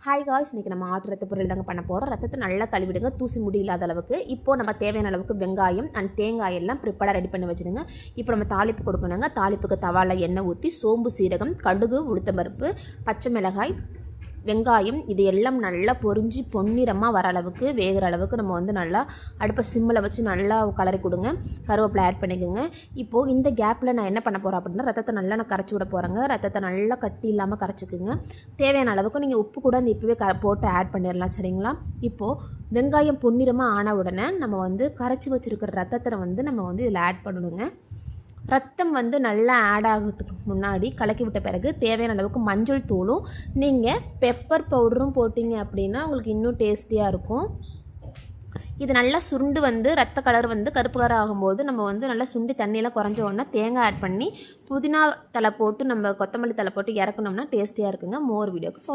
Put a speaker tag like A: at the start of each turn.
A: Hi guys, இன்றைக்கி நம்ம ஆட்டு ரத்த பொரியல் தாங்க பண்ண போகிறோம். ரத்தத்தை நல்லா கழுவிடுங்க, தூசி முடி இல்லாத அளவுக்கு. இப்போது நம்ம தேவையான அளவுக்கு வெங்காயம் அண்ட் தேங்காய் எல்லாம் ப்ரிப்பேராக ரெடி பண்ணி வச்சுடுங்க. இப்போ நம்ம தாளிப்பு கொடுக்கணுங்க. தாளிப்புக்கு தவாவில் எண்ணெய் ஊற்றி சோம்பு, சீரகம், கடுகு, உளுத்தம்பருப்பு, பச்சை மிளகாய், வெங்காயம் இது எல்லாம் நல்லா பொரிஞ்சு பொன்னிறமாக வர அளவுக்கு வேகிற அளவுக்கு நம்ம நல்லா அடுப்பை சிம்மில் வச்சு நல்லா கலரி கொடுங்க. கருவேப்பிலை ஆட் பண்ணிக்கோங்க. இப்போது இந்த கேப்பில் நான் என்ன பண்ண போகிறேன் அப்படின்னா, ரத்தத்தை நல்லா நான் கரைச்சி விட போகிறேங்க. ரத்தத்தை நல்லா கட்டி இல்லாமல் கரைச்சிக்குங்க. தேவையான அளவுக்கு நீங்கள் உப்பு கூட அந்த இப்போவே போட்டு ஆட் பண்ணிடலாம், சரிங்களா? இப்போது வெங்காயம் பொன்னிறமாக ஆன உடனே நம்ம கரைச்சி வச்சுருக்கிற ரத்தத்தை நம்ம இதில் ஆட் பண்ணணுங்க. ரத்தம் நல்லா ஆட் ஆகிறதுக்கு முன்னாடி கலக்கி விட்ட பிறகு தேவையான அளவுக்கு மஞ்சள் தூளும் நீங்கள் பெப்பர் பவுடரும் போட்டிங்க அப்படின்னா உங்களுக்கு இன்னும் டேஸ்டியாக இருக்கும். இது நல்லா சுருண்டு ரத்த கலர் கருப்பு கலர் ஆகும்போது நம்ம நல்லா சுண்டி தண்ணியெல்லாம் குறைஞ்ச உடனே தேங்காய் ஆட் பண்ணி புதினா தலை போட்டு நம்ம கொத்தமல்லி தலை போட்டு இறக்கணும்னா டேஸ்டியாக இருக்குங்க. மோர் வீடியோக்கு ஃபாலோ